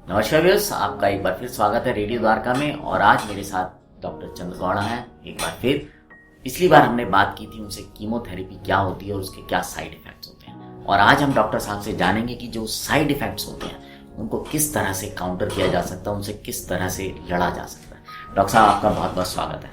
नमस्कार व्यूअर्स, आपका एक बार फिर स्वागत है रेडियो द्वारका में। और आज मेरे साथ डॉक्टर चंद्र गौड़ा हैं एक बार फिर। पिछली बार हमने बात की थी उनसे कीमोथेरेपी क्या होती है और उसके क्या साइड इफेक्ट्स होते हैं। और आज हम डॉक्टर साहब से जानेंगे कि जो साइड इफेक्ट्स होते हैं उनको किस तरह से काउंटर किया जा सकता है, उनसे किस तरह से लड़ा जा सकता है। डॉक्टर साहब, आपका बहुत बहुत स्वागत है।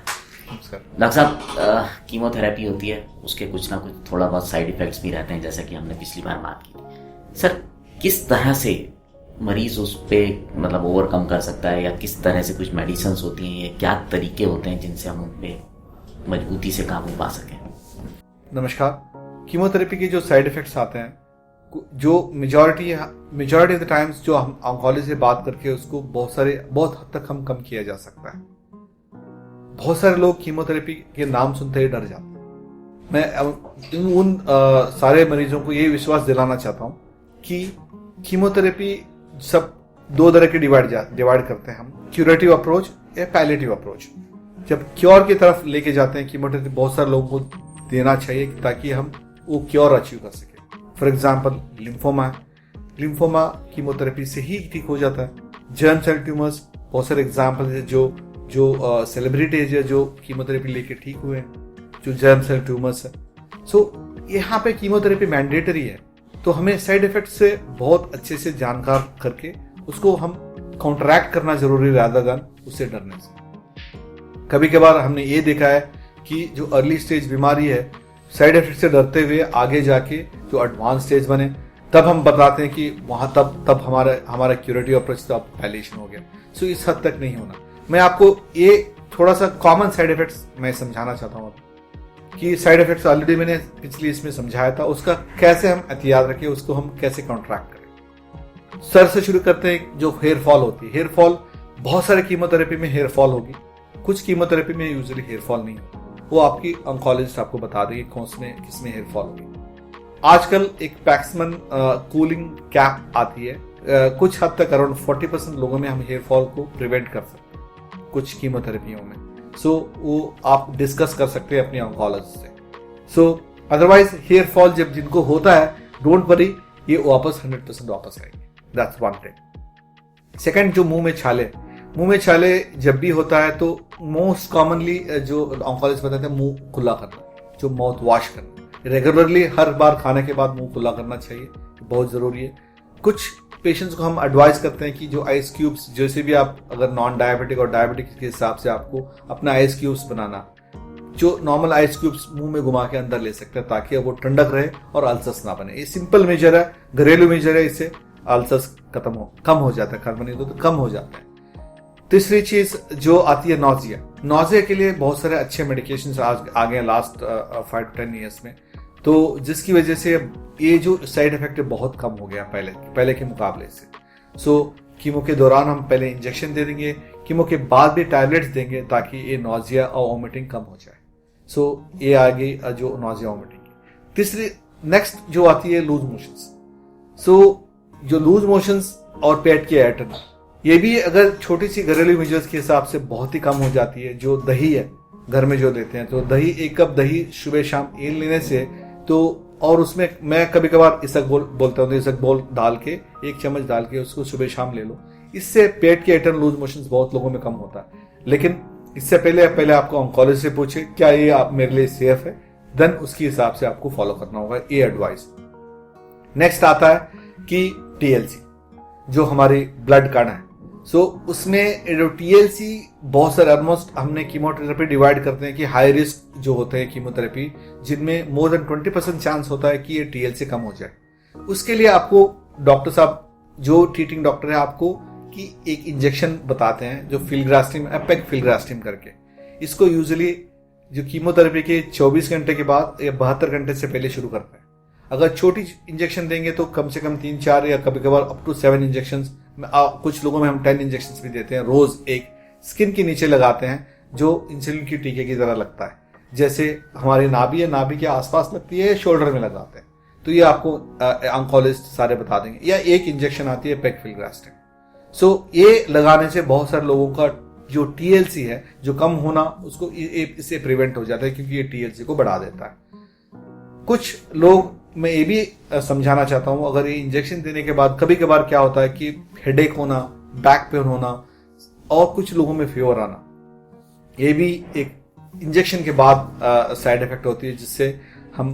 डॉक्टर साहब, कीमोथेरेपी होती है, उसके कुछ ना कुछ थोड़ा बहुत साइड इफेक्ट्स भी रहते हैं, जैसा कि हमने पिछली बार बात की थी। सर, किस तरह से मरीज उस पे मतलब ओवरकम कर सकता है, या किस तरह से कुछ मेडिसिन होती हैं, या क्या तरीके होते हैं जिनसे हम उन पे मजबूती से काबू पा सकें? नमस्कार। कीमोथेरेपी के जो साइड इफेक्ट्स आते हैं, जो मेजॉरिटी ऑफ द टाइम्स जो हम ऑन्कोलॉजी से बात करके उसको बहुत हद तक हम कम किया जा सकता है। बहुत सारे लोग कीमोथेरेपी के नाम सुनते ही डर जाते हैं। मैं उन सारे मरीजों को ये विश्वास दिलाना चाहता हूँ कि कीमोथेरेपी सब दो तरह के डिवाइड करते हैं हम, क्यूरेटिव अप्रोच या पैलेटिव अप्रोच। जब क्योर की तरफ लेके जाते हैं कीमोथेरेपी, बहुत सारे लोगों को देना चाहिए ताकि हम वो क्योर अचीव कर सके। फॉर एग्जांपल, लिम्फोमा कीमोथेरेपी से ही ठीक हो जाता है। जर्म सेल ट्यूमर्स, बहुत सारे एग्जाम्पल है जो सेलिब्रिटीज है जो कीमोथेरेपी लेके ठीक हुए हैं, जो जर्म सेल ट्यूमर्स है। सो यहाँ पे कीमोथेरेपी मैंडेटरी है, तो हमें साइड इफेक्ट से बहुत अच्छे से जानकार करके उसको हम काउंटरैक्ट करना जरूरी है, रादर देन उससे डरने से। कभी कभार हमने ये देखा है कि जो अर्ली स्टेज बीमारी है, साइड इफेक्ट से डरते हुए आगे जाके जो एडवांस स्टेज बने, तब हम बताते हैं कि वहां तब हमारा क्यूरेटिव अप्रोच तो पैलेशन हो गया। सो इस हद तक नहीं होना। मैं आपको ये थोड़ा सा कॉमन साइड इफेक्ट्स मैं समझाना चाहता हूँ कि साइड इफेक्ट्स ऑलरेडी मैंने पिछली इसमें समझाया था, उसका कैसे हम एहतियात रखें, उसको हम कैसे कॉन्ट्रैक्ट करें। सर से शुरू करते हैं। जो हेयर फॉल होती है, हेयर फॉल बहुत सारे कीमोथेरेपी में हेयर फॉल होगी, कुछ कीमोथेरेपी में यूजुअली हेयर फॉल नहीं होती। वो आपकी ऑन्कोलॉजिस्ट आपको बता देगी किसमें हेयर फॉल होगी। आजकल एक पैक्समैन कूलिंग कैप आती है, कुछ हद तक अराउंड 40% लोगों में हम हेयर फॉल को प्रिवेंट कर सकते हैं कुछ कीमोथेरेपियों में। सो वो आप डिस्कस कर सकते हैं अपने ऑन्कोलॉजिस्ट से। सो अदरवाइज हेयर फॉल जब जिनको होता है, डोंट वरी, ये वापस 100% वापस आएंगे। That's one thing. सेकंड, जो मुंह में छाले जब भी होता है तो मोस्ट कॉमनली जो ऑन्कोलॉजिस्ट बताते हैं, मुंह खुला करना, जो माउथ वॉश करना रेगुलरली, हर बार खाने के बाद मुंह खुला करना चाहिए, बहुत जरूरी है। कुछ पेशेंट्स को हम एडवाइस करते हैं कि जो आइस क्यूब्स, जैसे भी आप अगर नॉन डायबिटिक और डायबिटिक के हिसाब से आपको अपना आइस क्यूब्स बनाना, जो नॉर्मल आइस क्यूब्स मुंह में घुमा के अंदर ले सकते हैं ताकि वो ठंडक रहे और अल्सर्स ना बने। ये सिंपल मेजर है, घरेलू मेजर है, इससे अल्सर्स कम हो जाता है, कार्बन तो कम हो जाता है। तीसरी चीज जो आती है नोजिया के लिए बहुत सारे अच्छे मेडिकेशन आ गए लास्ट 5 to 10 ईयर्स में, तो जिसकी वजह से ये जो साइड इफेक्ट है बहुत कम हो गया पहले के मुकाबले से। सो कीमो के दौरान हम पहले इंजेक्शन दे देंगे, कीमो के बाद भी टैबलेट्स देंगे ताकि ये नोजिया और वोमिटिंग कम हो जाए। सो ये आ गई जो नोजिया वोमिटिंग। तीसरी नेक्स्ट जो आती है लूज मोशंस। सो जो लूज मोशंस और पेट की एटन, ये भी अगर छोटी सी घरेलू मेजर्स के हिसाब से बहुत ही कम हो जाती है। जो दही है घर में जो देते हैं, तो दही 1 कप दही सुबह शाम ये लेने से, तो और उसमें मैं कभी कभार इसक बोलता हूँ, इसक बोल डाल के 1 चम्मच डाल के उसको सुबह शाम ले लो। इससे पेट के एटर्न लूज मोशंस बहुत लोगों में कम होता है। लेकिन इससे पहले आपको ऑन्कोलॉजिस्ट से पूछे क्या ये आप मेरे लिए सेफ है, देन उसके हिसाब से आपको फॉलो करना होगा ये एडवाइस। नेक्स्ट आता है कि टीएलसी, जो हमारी ब्लड कण है। सो उसमें जो टीएलसी बहुत सारे, ऑलमोस्ट हमने कीमोथेरेपी डिवाइड करते हैं कि हाई रिस्क जो होते हैं कीमोथेरेपी, जिनमें मोर देन 20% चांस होता है कि ये टीएलसी कम हो जाए। उसके लिए आपको डॉक्टर साहब, जो ट्रीटिंग डॉक्टर है, आपको कि एक इंजेक्शन बताते हैं जो फिलग्रास्टिम, एपेक फिलग्रास्टिम करके। इसको यूजुअली जो कीमोथेरेपी के 24 घंटे के बाद या 72 घंटे से पहले शुरू करते हैं। अगर छोटी इंजेक्शन देंगे तो कम से कम 3-4 या कभी कभार अप टू 7 इंजेक्शन, कुछ लोगों में हम 10 इंजेक्शन भी देते हैं रोज। एक स्किन के नीचे लगाते हैं जो इंसुलिन की टीके की तरह लगता है, जैसे हमारी नाभि है, नाभि के आसपास लगती है, शोल्डर में लगाते हैं। तो ये आपको ऑन्कोलॉजिस्ट सारे बता देंगे। या एक इंजेक्शन आती है पेक्फिल्ग्रास्टिन। सो ये लगाने से बहुत सारे लोगों का जो टीएलसी है जो कम होना, उसको इससे प्रिवेंट हो जाता है, क्योंकि ये टीएलसी को बढ़ा देता है। कुछ लोग, मैं ये भी समझाना चाहता हूं, अगर ये इंजेक्शन देने के बाद कभी कभार क्या होता है कि हेडेक होना, बैक पेन होना और कुछ लोगों में फीवर आना, ये भी एक इंजेक्शन के बाद साइड इफेक्ट होती है, जिससे हम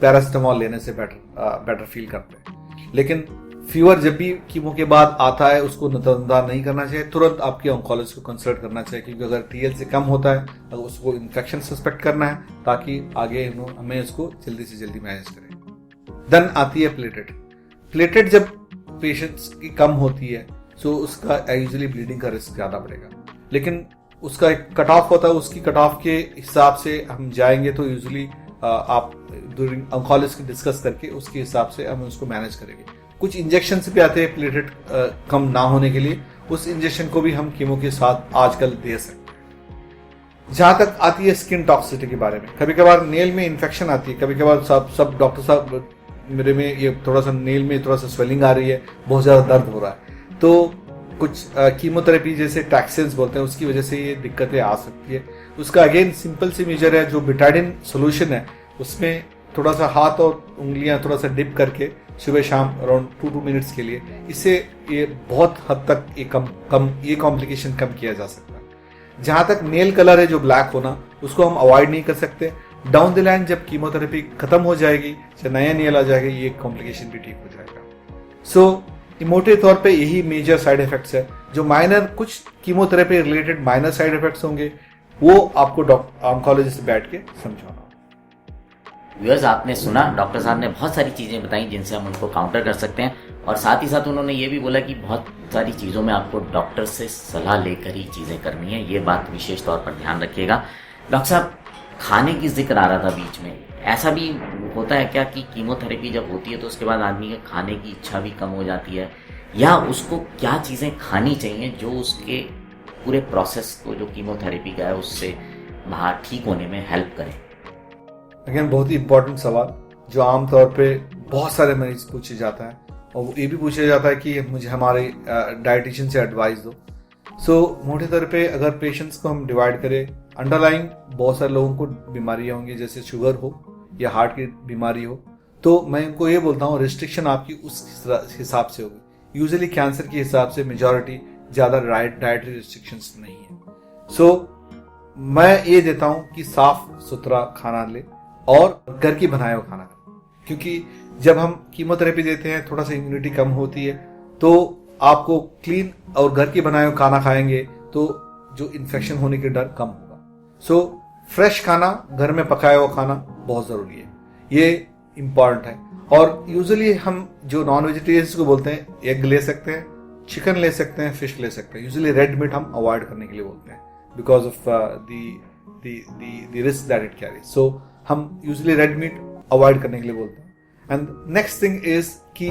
पैरासिटामोल लेने से बेटर फील करते हैं। लेकिन फीवर जब भी कीमो के बाद आता है उसको नजरअंदाज नहीं करना चाहिए, तुरंत आपके ऑन्कोलॉजिस्ट को कंसल्ट करना चाहिए, क्योंकि अगर टीएल से कम होता है अगर उसको इन्फेक्शन सस्पेक्ट करना है ताकि आगे हमें उसको जल्दी से जल्दी मैनेज करें। देन आती है प्लेटेट जब पेशेंट्स की कम होती है तो उसका यूजुअली ब्लीडिंग का रिस्क ज्यादा बढ़ेगा, लेकिन उसका एक कट ऑफ होता है, उसकी कट ऑफ के हिसाब से हम जाएंगे तो यूजुअली आप ड्यूरिंग ऑन्कोलॉजिस्ट की डिस्कस करके उसके हिसाब से हम उसको मैनेज करेंगे। कुछ इंजेक्शन भी आते हैं प्लेटेट कम ना होने के लिए, उस इंजेक्शन को भी हम कीमो के साथ आजकल दे सकते हैं। जहां तक आती है स्किन टॉक्सिसिटी के बारे में, कभी कभार नेल में इन्फेक्शन आती है, कभी कभार सब डॉक्टर साहब मेरे में ये थोड़ा सा नेल में थोड़ा सा स्वेलिंग आ रही है, बहुत ज्यादा दर्द हो रहा है, तो कुछ कीमोथेरेपी जैसे टैक्सेंस बोलते हैं उसकी वजह से ये दिक्कतें आ सकती है। उसका अगेन सिंपल सी मेजर है, जो बिटाडिन सोल्यूशन है उसमें थोड़ा सा हाथ और उंगलियां थोड़ा सा डिप करके सुबह शाम अराउंड 2 मिनट्स के लिए, इससे ये बहुत हद तक ये कॉम्प्लिकेशन कम किया जा सकता है। जहां तक नेल कलर है जो ब्लैक होना, उसको हम अवॉइड नहीं कर सकते। डाउन द लाइन जब कीमोथेरेपी खत्म हो जाएगी, चाहे नया नेल आ जाएगा, ये कॉम्प्लिकेशन भी ठीक हो जाएगा। सो मोटे तौर पे यही मेजर साइड इफेक्ट्स है। जो माइनर कुछ chemotherapy related minor side effects होंगे वो आपको ऑन्कोलॉजिस्ट से बैठ के समझाना। व्यूअर्स, आपने सुना डॉक्टर साहब ने बहुत सारी चीज़ें बताई जिनसे हम उनको काउंटर कर सकते हैं, और साथ ही साथ उन्होंने ये भी बोला कि बहुत सारी चीज़ों में आपको डॉक्टर से सलाह लेकर ही चीज़ें करनी है। ये बात विशेष तौर पर ध्यान रखिएगा। डॉक्टर साहब, खाने की जिक्र आ रहा था बीच में, ऐसा भी होता है क्या कि कीमोथेरेपी जब होती है तो उसके बाद आदमी के खाने की इच्छा भी कम हो जाती है, या उसको क्या चीज़ें खानी चाहिए जो उसके पूरे प्रोसेस को जो कीमोथेरेपी का है उससे बाहर ठीक होने में हेल्प करें? अगेन बहुत ही इंपॉर्टेंट सवाल जो आमतौर पे बहुत सारे मरीज पूछे जाता है, और ये भी पूछा जाता है कि मुझे हमारे डाइटिशियन से एडवाइस दो। सो मोटे तौर पे अगर पेशेंट्स को हम डिवाइड करें, अंडरलाइंग बहुत सारे लोगों को बीमारियां होंगी, जैसे शुगर हो या हार्ट की बीमारी हो, तो मैं इनको ये बोलता हूँ रिस्ट्रिक्शन आपकी उस हिसाब से होगी। यूजुअली कैंसर के हिसाब से मेजॉरिटी ज्यादा डाइटरी रिस्ट्रिक्शंस नहीं है। सो मैं ये देता हूँ कि साफ सुथरा खाना ले और घर की बनाया हुआ खाना, क्योंकि जब हम कीमोथेरेपी देते हैं थोड़ा सा इम्यूनिटी कम होती है, तो आपको क्लीन और घर की बनाया हुआ खाना खाएंगे तो जो इन्फेक्शन होने के डर कम होगा। सो फ्रेश खाना, घर में पकाया हुआ खाना बहुत जरूरी है, ये इम्पॉर्टेंट है। और यूजुअली हम जो नॉन वेजिटेरियंस को बोलते हैं, एग ले सकते हैं, चिकन ले सकते हैं, फिश ले सकते हैं। यूजुअली रेड मीट हम अवॉइड करने के लिए बोलते हैं because of the risk that it carry. So हम यूजुअली रेड मीट अवॉइड करने के लिए बोलते हैं। एंड नेक्स्ट थिंग इज कि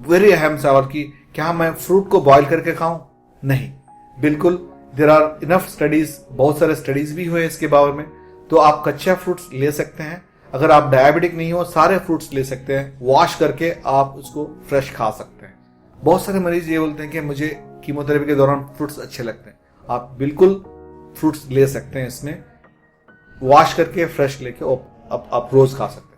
वेरी अहम सवाल कि क्या मैं फ्रूट को बॉईल करके खाऊं? नहीं, बिल्कुल। देयर आर इनफ स्टडीज, बहुत सारे स्टडीज भी हुए इसके बारे में। तो आप कच्चा फ्रूट्स ले सकते हैं, अगर आप डायबिटिक नहीं हो सारे फ्रूट्स ले सकते हैं, वॉश करके आप उसको फ्रेश खा सकते हैं। बहुत सारे मरीज ये बोलते हैं कि मुझे कीमोथेरेपी के दौरान फ्रूट्स अच्छे लगते हैं, आप बिल्कुल फ्रूट्स ले सकते हैं, इसमें वॉश करके फ्रेश लेके आप रोज खा सकते हैं।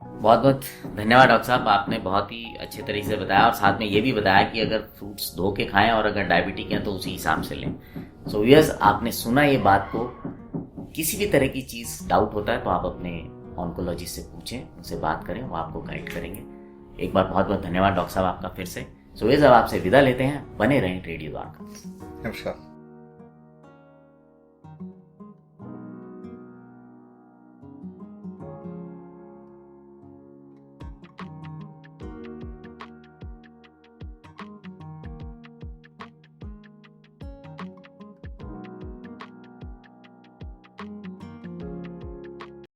बहुत बहुत धन्यवाद डॉक्टर साहब, आपने बहुत ही अच्छे तरीके से बताया, और साथ में ये भी बताया कि अगर फ्रूट्स धो के खाएं और अगर डायबिटिक हैं तो उसी हिसाब से लें। सो व्यूअर्स, आपने सुना ये बात को। किसी भी तरह की चीज़ डाउट होता है तो आप अपने ऑन्कोलॉजिस्ट से पूछें, उनसे बात करें, वो आपको गाइड करेंगे। एक बार बहुत बहुत धन्यवाद डॉक्टर साहब आपका फिर से। सो व्यूअर्स, अब आपसे विदा लेते हैं, बने रहें रेडियो द्वारका। नमस्कार।